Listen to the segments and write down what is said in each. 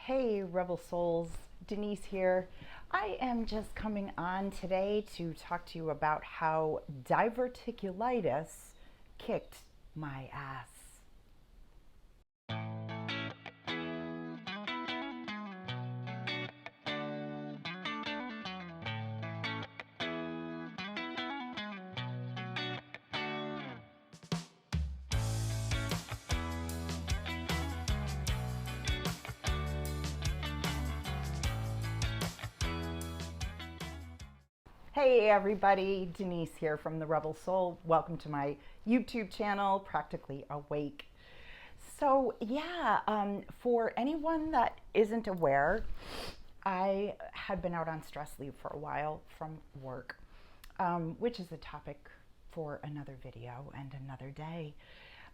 Hey, Rebel Souls, Denise here. I am just coming on today to talk to you about how diverticulitis kicked my ass. Hey everybody, Denise here from the Rebel Soul. Welcome to my YouTube channel, Practically Awake. For anyone that isn't aware, I had been out on stress leave for a while from work, which is a topic for another video and another day.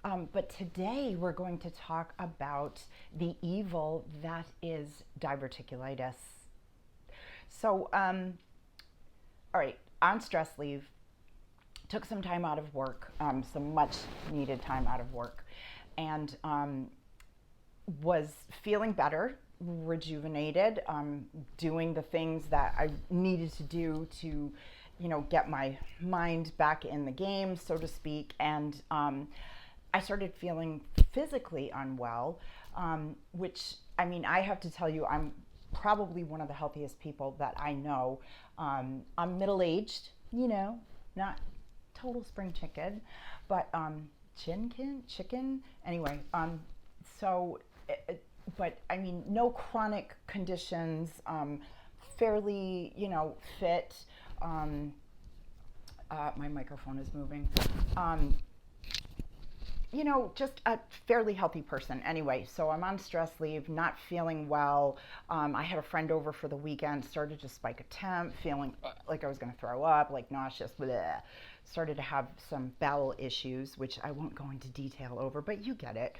But today we're going to talk about the evil that is diverticulitis. All right, on stress leave, took some time out of work, some much needed time out of work, and was feeling better, rejuvenated, doing the things that I needed to do to, get my mind back in the game, so to speak. And I started feeling physically unwell, which, I have to tell you, I'm probably one of the healthiest people that I know. I'm middle-aged, not total spring chicken, but chicken. Anyway, no chronic conditions, fairly, fit. My microphone is moving. Just a fairly healthy person. Anyway, so I'm on stress leave, not feeling well. I had a friend over for the weekend, started to spike a temp, feeling like I was going to throw up, like nauseous, bleh. Started to have some bowel issues, which I won't go into detail over, but you get it.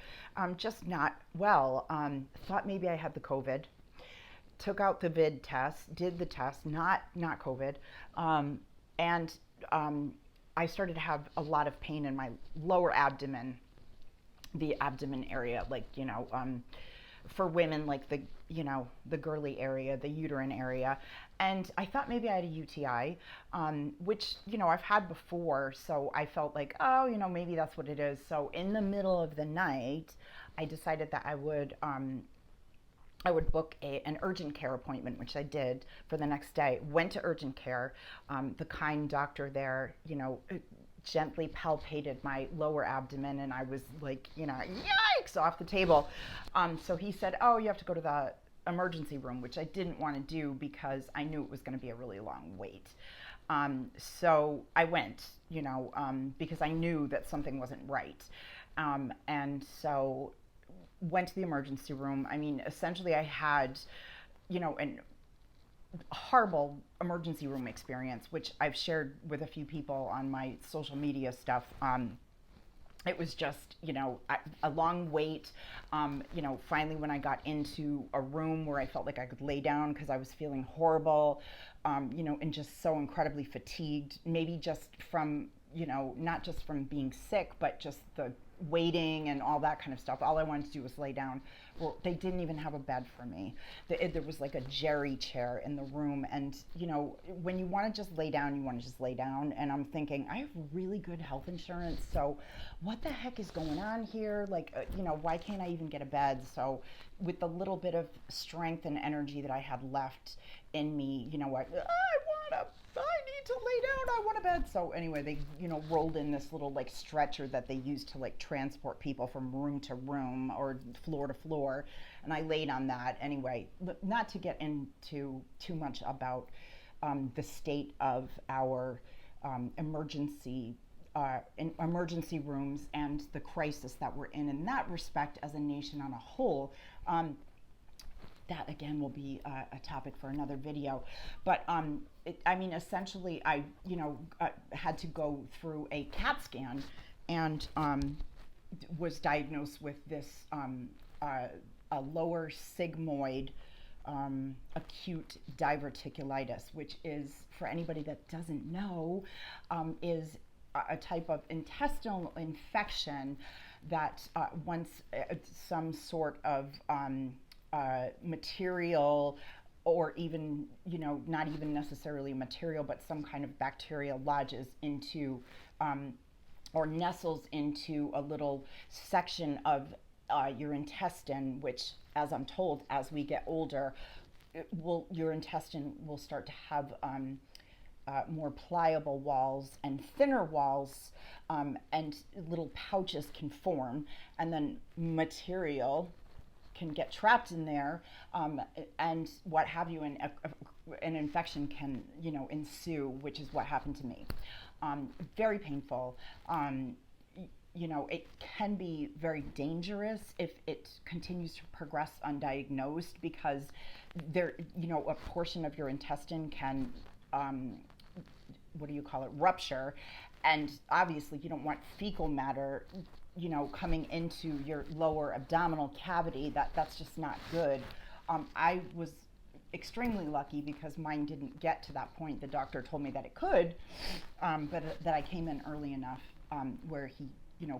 Just not well. Thought maybe I had the COVID. Took out the vid test, did the test, not COVID. And I started to have a lot of pain in my lower abdomen, the abdomen area, for women, like the girly area, the uterine area. And I thought maybe I had a UTI, which, I've had before. So I felt like, oh, maybe that's what it is. So in the middle of the night, I decided that I would book an urgent care appointment, which I did for the next day. Went to urgent care. The kind doctor there, gently palpated my lower abdomen, and I was like, yikes, off the table. So he said, oh, you have to go to the emergency room, which I didn't want to do because I knew it was going to be a really long wait. So I went, because I knew that something wasn't right. And so went to the emergency room. Essentially I had, an horrible emergency room experience, which I've shared with a few people on my social media stuff. It was just, a long wait. Finally when I got into a room where I felt like I could lay down because I was feeling horrible, and just so incredibly fatigued, maybe just from, not just from being sick, but just the waiting and all that kind of stuff. All I wanted to do was lay down. Well, they didn't even have a bed for me. There was like a jerry chair in the room. And, when you want to just lay down, you want to just lay down. And I'm thinking, I have really good health insurance. So what the heck is going on here? Why can't I even get a bed? So with the little bit of strength and energy that I had left in me, I need to lay down, I want a bed. So anyway, they, rolled in this little stretcher that they use to transport people from room to room or floor to floor. And I laid on that. Anyway, not to get into too much about the state of our emergency rooms and the crisis that we're in that respect as a nation on a whole. That again will be a topic for another video, but essentially I had to go through a CAT scan and was diagnosed with this a lower sigmoid acute diverticulitis, which is, for anybody that doesn't know, is a type of intestinal infection that once some sort of material, or even, not even necessarily material, but some kind of bacteria lodges into, or nestles into a little section of your intestine, which, as I'm told, as we get older, your intestine will start to have more pliable walls and thinner walls, and little pouches can form, and then material can get trapped in there, and what have you, and an infection can, ensue, which is what happened to me. Very painful. It can be very dangerous if it continues to progress undiagnosed, because there, a portion of your intestine can, rupture, and obviously you don't want fecal matter, coming into your lower abdominal cavity. That's just not good. I was extremely lucky because mine didn't get to that point. The doctor told me that it could, but that I came in early enough, where he,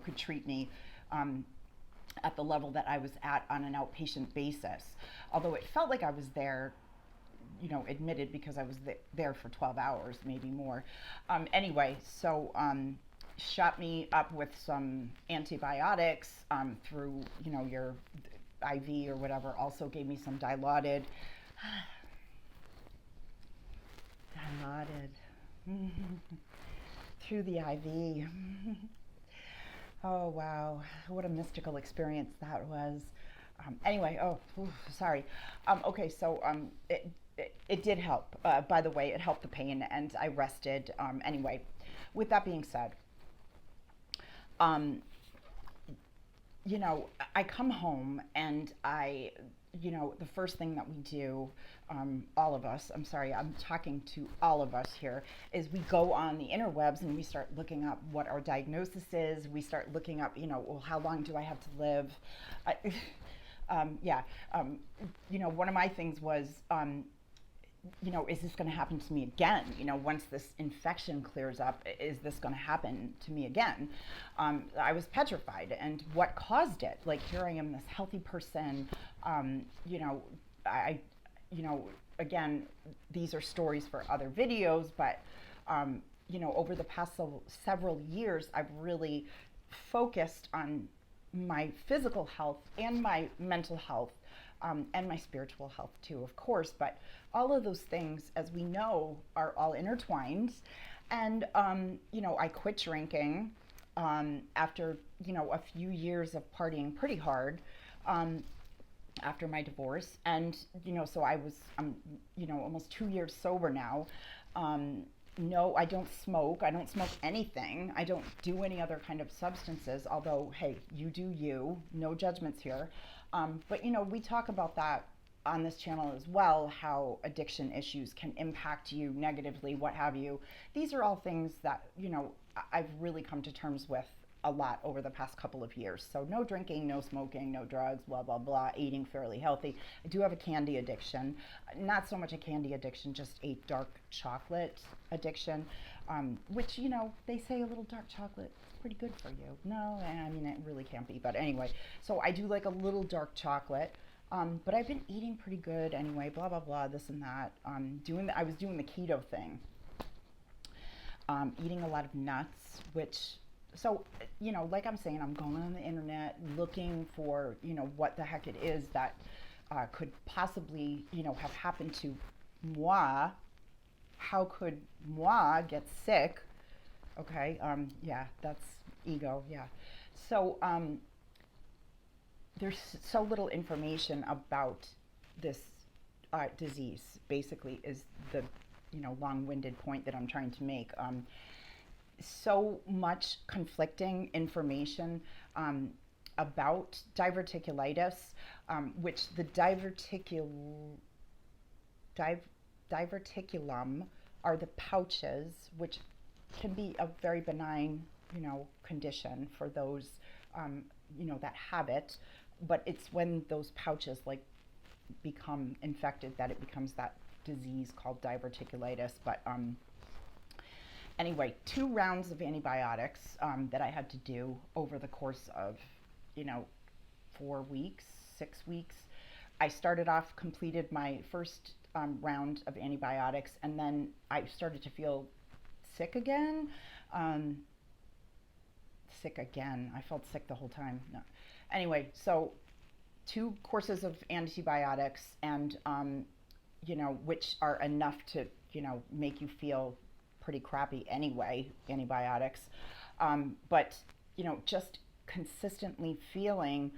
could treat me at the level that I was at on an outpatient basis. Although it felt like I was there, admitted, because I was there for 12 hours, maybe more. Anyway, so shot me up with some antibiotics through, your IV or whatever. Also gave me some dilaudid through the IV. Oh, wow. What a mystical experience that was. Anyway, sorry. Okay, so it did help. By the way, it helped the pain, and I rested. Anyway, with that being said, I come home, and the first thing that we do, all of us, I'm sorry, I'm talking to all of us here, is we go on the interwebs and we start looking up what our diagnosis is. We start looking up, well, how long do I have to live? One of my things was, is this going to happen to me again? Once this infection clears up, is this going to happen to me again? I was petrified. And what caused it? Like, here I am, this healthy person. Again, these are stories for other videos, but, over the past several years, I've really focused on my physical health and my mental health, and my spiritual health too, of course. But all of those things, as we know, are all intertwined. And, I quit drinking after, a few years of partying pretty hard after my divorce. And, so I'm, almost 2 years sober now. No, I don't smoke. I don't smoke anything. I don't do any other kind of substances, although, hey, you do you. No judgments here. But, we talk about that on this channel as well, how addiction issues can impact you negatively, what have you. These are all things that, I've really come to terms with a lot over the past couple of years. So no drinking, no smoking, no drugs, blah, blah, blah, eating fairly healthy. I do have a candy addiction. Not so much a candy addiction, just a dark chocolate addiction, which, they say a little dark chocolate is pretty good for you. No, I mean, it really can't be. But anyway, so I do like a little dark chocolate. But I've been eating pretty good anyway, blah, blah, blah, this and that. I was doing the keto thing. Eating a lot of nuts, which, so, like I'm saying, I'm going on the internet looking for, what the heck it is that could possibly, have happened to moi. How could moi get sick? Okay, yeah, that's ego, yeah. So, there's so little information about this disease, basically, is the long-winded point that I'm trying to make. So much conflicting information about diverticulitis, which the diverticulum are the pouches, which can be a very benign, condition for those, that have it. But it's when those pouches become infected that it becomes that disease called diverticulitis. But anyway, 2 rounds of antibiotics that I had to do over the course of 4 weeks, 6 weeks, I started off, completed my first round of antibiotics, and then I started to feel sick again. Um, Sick again. I felt sick the whole time. No. Anyway, so 2 courses of antibiotics, and which are enough to make you feel pretty crappy anyway. Antibiotics, but just consistently feeling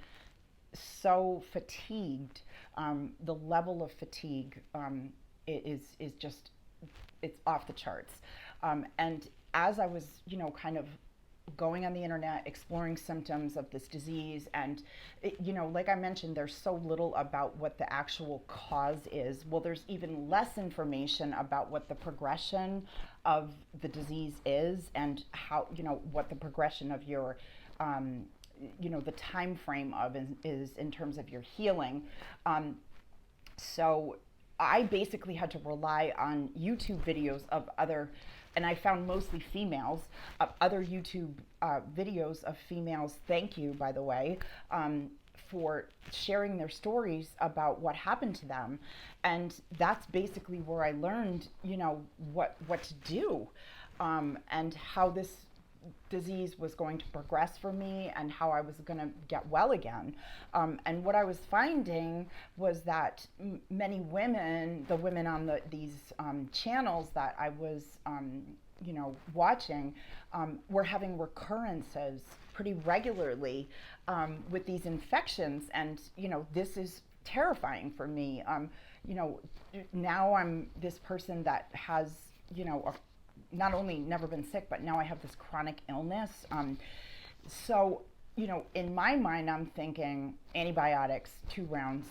so fatigued. The level of fatigue is just, it's off the charts. And as I was kind of going on the internet, exploring symptoms of this disease, and like I mentioned, there's so little about what the actual cause is. Well, there's even less information about what the progression of the disease is, and how what the progression of your the time frame of is in terms of your healing. So I basically had to rely on YouTube videos of other, and I found mostly females, other YouTube videos of females. Thank you, by the way, for sharing their stories about what happened to them. And that's basically where I learned, what to do, and how this disease was going to progress for me, and how I was going to get well again. And what I was finding was that many women, the women on these channels that I was, watching, were having recurrences pretty regularly with these infections. And, this is terrifying for me. Now I'm this person that has, not only never been sick, but now I have this chronic illness. So, in my mind, I'm thinking antibiotics, 2 rounds.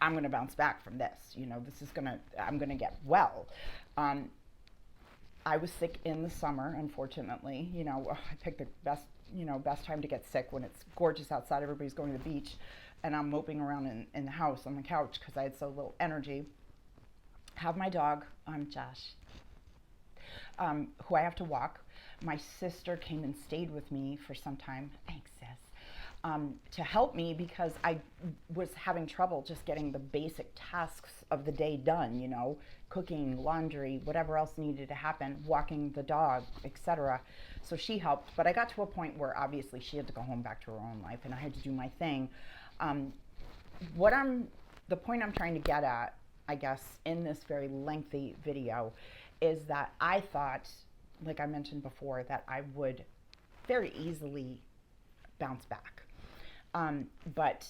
I'm going to bounce back from this. I'm going to get well. I was sick in the summer, unfortunately. I picked the best time to get sick, when it's gorgeous outside, everybody's going to the beach, and I'm moping around in the house on the couch because I had so little energy. Have my dog, Josh, who I have to walk. My sister came and stayed with me for some time. Thanks, sis. To help me, because I was having trouble just getting the basic tasks of the day done, cooking, laundry, whatever else needed to happen, walking the dog, etc. So she helped, but I got to a point where obviously she had to go home back to her own life, and I had to do my thing. The point I'm trying to get at, I guess, in this very lengthy video, is that I thought, like I mentioned before, that I would very easily bounce back. But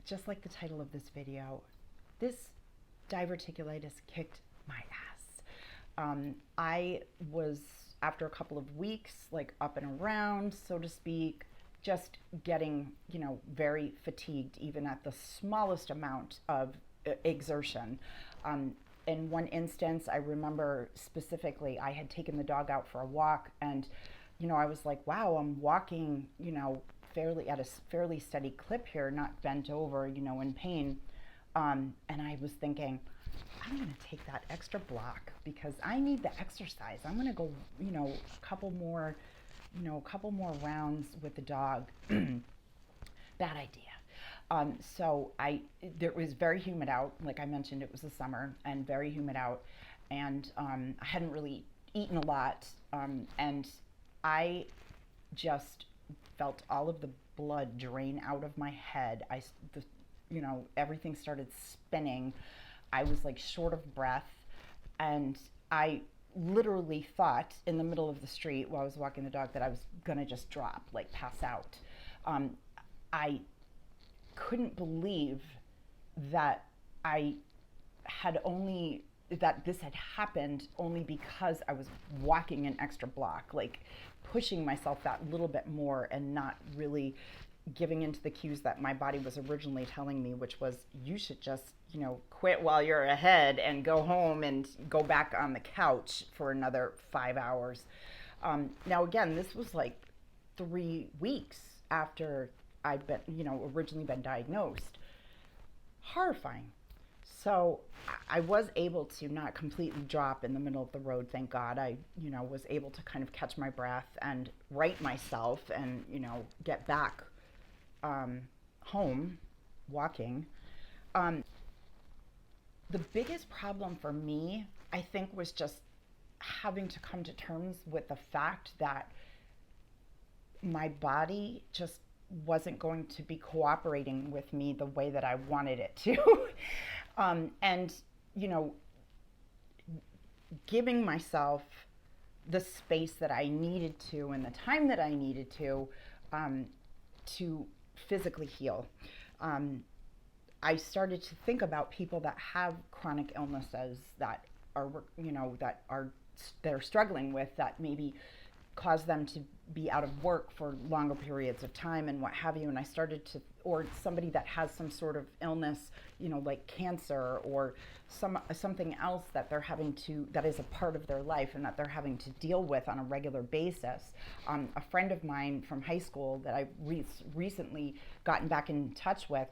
just like the title of this video, this diverticulitis kicked my ass. I was, after a couple of weeks, like up and around, so to speak, just getting, very fatigued, even at the smallest amount of exertion. In one instance, I remember specifically, I had taken the dog out for a walk, and, I was like, wow, I'm walking, at a fairly steady clip here, not bent over, in pain. And I was thinking, I'm going to take that extra block because I need the exercise. I'm going to go, a couple more rounds with the dog. Bad idea. So there was very humid out. Like I mentioned, it was the summer and very humid out. And I hadn't really eaten a lot. And I just felt all of the blood drain out of my head. Everything started spinning. I was like short of breath. And I literally thought in the middle of the street while I was walking the dog that I was going to just drop, like pass out. I couldn't believe that that this had happened only because I was walking an extra block, like pushing myself that little bit more and not really giving into the cues that my body was originally telling me, which was, you should just, quit while you're ahead and go home and go back on the couch for another 5 hours. Now, again, this was like 3 weeks after I'd been, originally been diagnosed. Horrifying. So I was able to not completely drop in the middle of the road, thank God. I, was able to kind of catch my breath and right myself and, get back home walking. The biggest problem for me, I think, was just having to come to terms with the fact that my body just wasn't going to be cooperating with me the way that I wanted it to. And, you know, giving myself the space that I needed to and the time that I needed to physically heal. I started to think about people that have chronic illnesses that are, you know, that are struggling with, that maybe cause them to be out of work for longer periods of time and what have you. And I started to, or somebody that has some sort of illness, you know, like cancer or something else that they're having to, that is a part of their life and that they're having to deal with on a regular basis. A friend of mine from high school that I recently gotten back in touch with,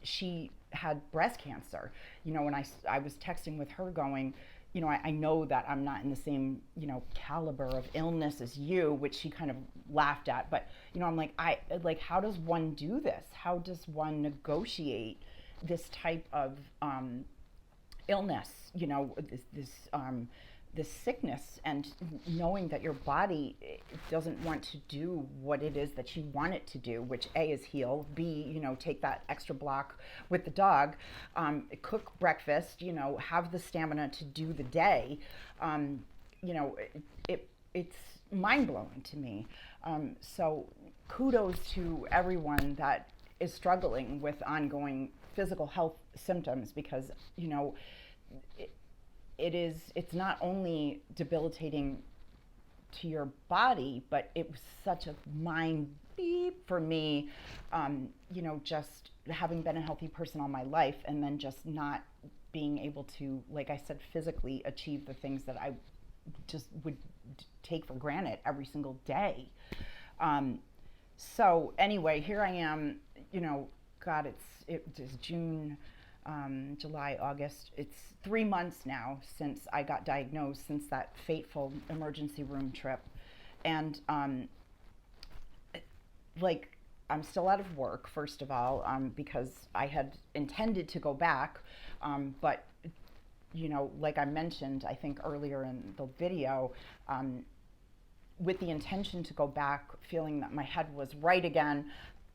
she had breast cancer, you know, and I was texting with her going, you know, I know that I'm not in the same, you know, caliber of illness as you, which she kind of laughed at. But, you know, I'm like, how does one do this? How does one negotiate this type of illness, you know, this sickness, and knowing that your body doesn't want to do what it is that you want it to do, which A is heal, B, you know, take that extra block with the dog, cook breakfast, you know, have the stamina to do the day. You know, it's mind-blowing to me. So kudos to everyone that is struggling with ongoing physical health symptoms, because, you know, it's not only debilitating to your body, but it was such a mind beep for me, you know, just having been a healthy person all my life and then just not being able to, like I said, physically achieve the things that I just would take for granted every single day. So anyway, here I am, you know, God, it is June, July, August. It's 3 months now since I got diagnosed, since that fateful emergency room trip. And like, I'm still out of work, first of all, because I had intended to go back. But, you know, like I mentioned, I think earlier in the video, with the intention to go back, feeling that my head was right again,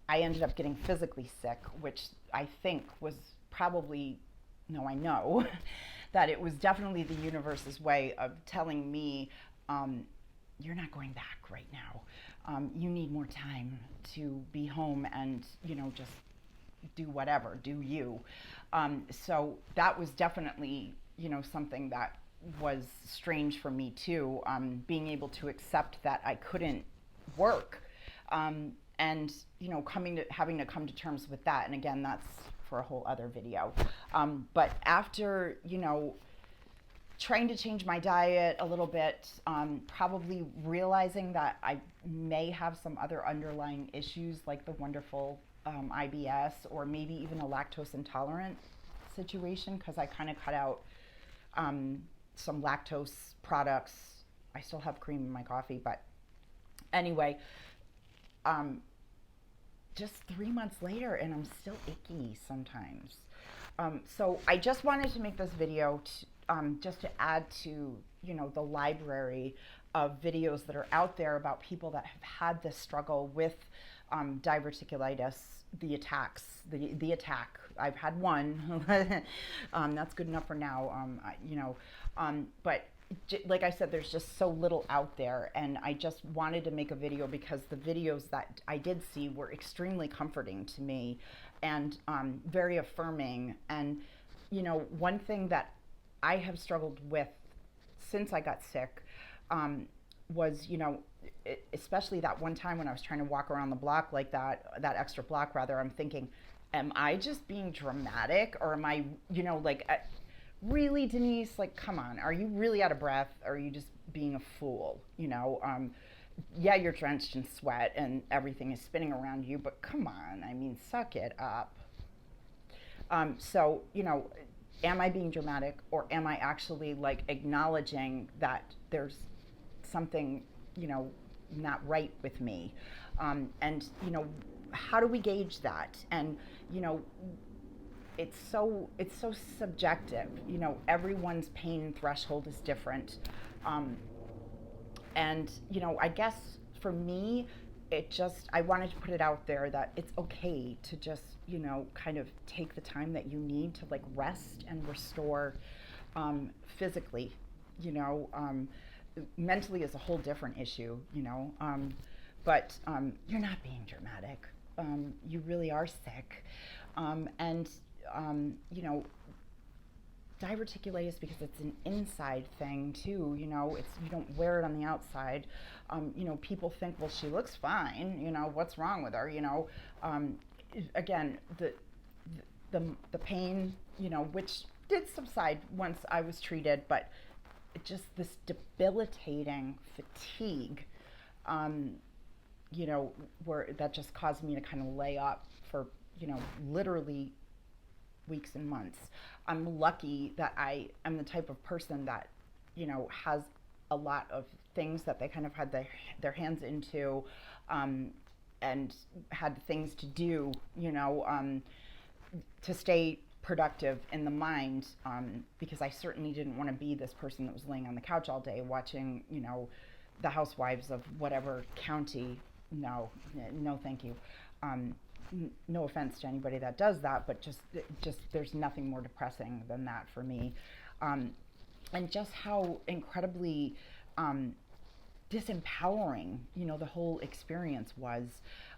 I ended up getting physically sick, which I think was probably, no, I know that it was definitely the universe's way of telling me, you're not going back right now. You need more time to be home and, you know, just do whatever, do you. So that was definitely, you know, something that was strange for me too, being able to accept that I couldn't work. And, you know, having to come to terms with that. And again, that's for a whole other video. But after, you know, trying to change my diet a little bit, probably realizing that I may have some other underlying issues like the wonderful IBS, or maybe even a lactose intolerant situation, because I kind of cut out some lactose products. I still have cream in my coffee, but anyway, just 3 months later and I'm still icky sometimes. So I just wanted to make this video just to add to, you know, the library of videos that are out there about people that have had this struggle with diverticulitis, the attacks, the attack. I've had one. That's good enough for now. You know, but like I said, there's just so little out there, and I just wanted to make a video because the videos that I did see were extremely comforting to me and very affirming. And, you know, one thing that I have struggled with since I got sick was, you know, especially that one time when I was trying to walk around the block like that extra block rather, I'm thinking, am I just being dramatic, or am I, you know, like, really, Denise, like, come on, are you really out of breath? Or are you just being a fool? You know, yeah, you're drenched in sweat and everything is spinning around you, but come on, I mean, suck it up. So, you know, am I being dramatic, or am I actually like acknowledging that there's something, you know, not right with me? And, you know, how do we gauge that? And, you know, it's so subjective. You know, everyone's pain threshold is different. Um, and, you know, I guess for me, I wanted to put it out there that it's okay to just, you know, kind of take the time that you need to like rest and restore, physically, you know. Mentally is a whole different issue, you know. But you're not being dramatic. You really are sick. And, you know, diverticulitis, because it's an inside thing too, you know, it's, you don't wear it on the outside. You know, people think, well, she looks fine, you know, what's wrong with her, you know. Again, the pain, you know, which did subside once I was treated, but it just this debilitating fatigue, you know, where that just caused me to kind of lay up for, you know, literally weeks and months. I'm lucky that I am the type of person that, you know, has a lot of things that they kind of had their hands into, and had things to do, you know, to stay productive in the mind, because I certainly didn't want to be this person that was laying on the couch all day watching, you know, the housewives of whatever county. No, no, thank you. No offense to anybody that does that, but just there's nothing more depressing than that for me. And just how incredibly disempowering, you know, the whole experience was,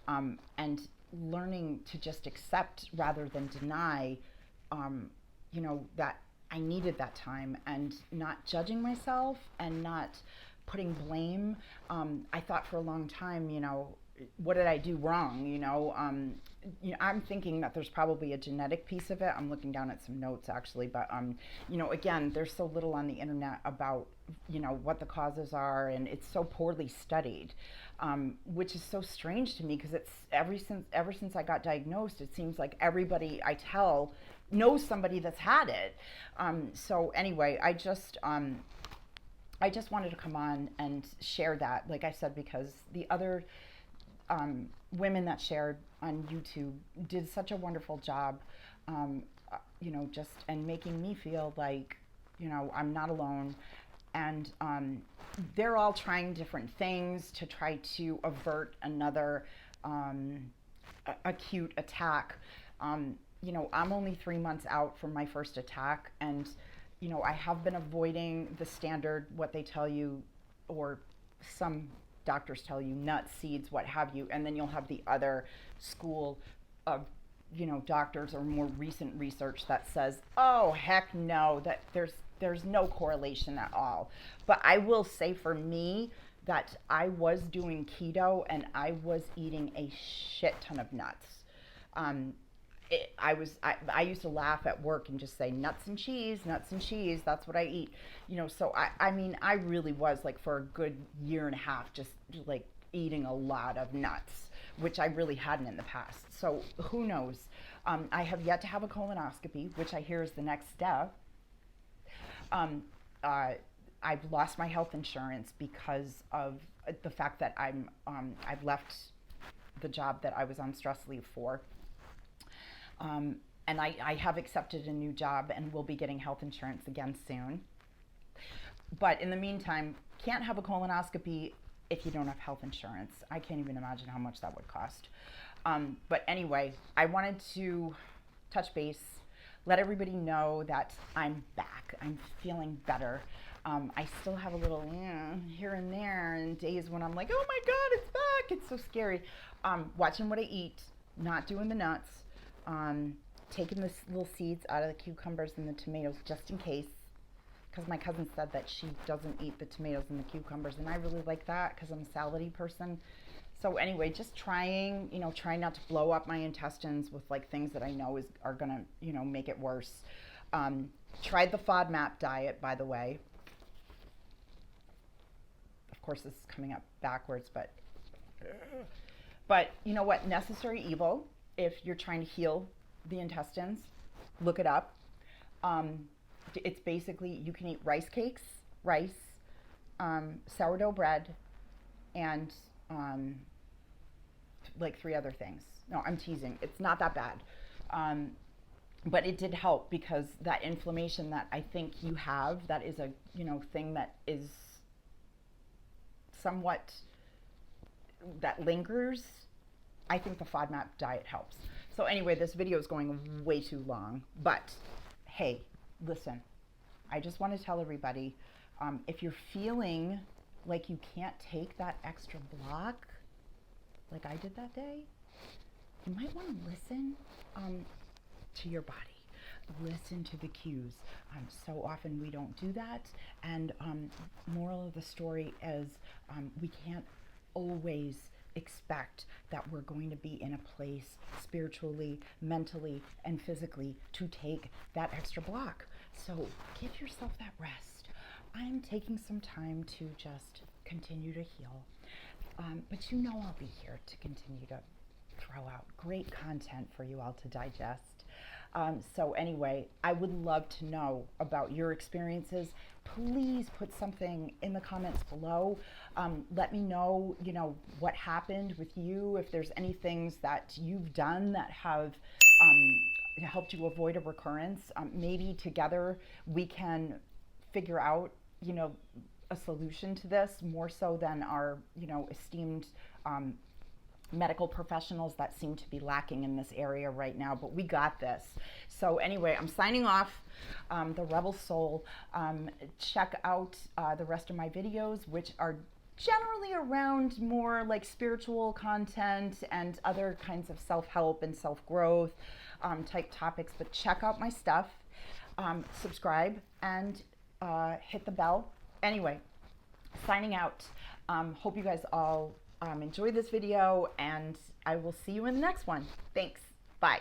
and learning to just accept rather than deny, you know, that I needed that time, and not judging myself and not putting blame. I thought for a long time, you know, what did I do wrong? You know, I'm thinking that there's probably a genetic piece of it. I'm looking down at some notes actually, but you know, again, there's so little on the internet about, you know, what the causes are, and it's so poorly studied, which is so strange to me, because it's ever since I got diagnosed, it seems like everybody I tell knows somebody that's had it. So anyway, I just wanted to come on and share that, like I said, because the other women that shared on YouTube did such a wonderful job, you know, just and making me feel like, you know, I'm not alone. And they're all trying different things to try to avert another acute attack. You know, I'm only 3 months out from my first attack, and you know, I have been avoiding the standard, what they tell you, or some doctors tell you, nuts, seeds, what have you, and then you'll have the other school of, you know, doctors or more recent research that says, oh, heck no, that there's no correlation at all. But I will say for me that I was doing keto and I was eating a shit ton of nuts. I used to laugh at work and just say nuts and cheese, that's what I eat. You know, so I mean, I really was like for a good year and a half just like eating a lot of nuts, which I really hadn't in the past. So who knows? I have yet to have a colonoscopy, which I hear is the next step. I've lost my health insurance because of the fact that I've left the job that I was on stress leave for. And I have accepted a new job and will be getting health insurance again soon. But in the meantime, can't have a colonoscopy if you don't have health insurance. I can't even imagine how much that would cost. But anyway, I wanted to touch base, let everybody know that I'm back. I'm feeling better. I still have a little here and there, and days when I'm like, oh my God, it's back. It's so scary. Watching what I eat, not doing the nuts. Taking the little seeds out of the cucumbers and the tomatoes just in case, because my cousin said that she doesn't eat the tomatoes and the cucumbers, and I really like that because I'm a salady person. So anyway, just trying not to blow up my intestines with like things that I know are gonna, you know, make it worse. Tried the FODMAP diet, by the way. Of course, this is coming up backwards, but you know what? Necessary evil. If you're trying to heal the intestines, look it up. It's basically, you can eat rice cakes, sourdough bread, and like 3 other things. No, I'm teasing. It's not that bad. But it did help because that inflammation that I think you have, that is a, thing that is somewhat, that lingers. I think the FODMAP diet helps. So anyway, this video is going way too long, but hey, listen, I just want to tell everybody, if you're feeling like you can't take that extra block, like I did that day, you might want to listen to your body. Listen to the cues. So often we don't do that. And moral of the story is we can't always expect that we're going to be in a place spiritually, mentally, and physically to take that extra block. So give yourself that rest. I'm taking some time to just continue to heal. But I'll be here to continue to throw out great content for you all to digest. So anyway, I would love to know about your experiences. Please put something in the comments below. Let me know, what happened with you, if there's any things that you've done that have helped you avoid a recurrence. Maybe together we can figure out, a solution to this more so than our, esteemed medical professionals that seem to be lacking in this area right now, but we got this. So anyway, I'm signing off, the Rebel Soul. Check out the rest of my videos, which are generally around more like spiritual content and other kinds of self-help and self-growth type topics, but check out my stuff, subscribe, and hit the bell. Anyway, signing out. Hope you guys all enjoy this video, and I will see you in the next one. Thanks. Bye.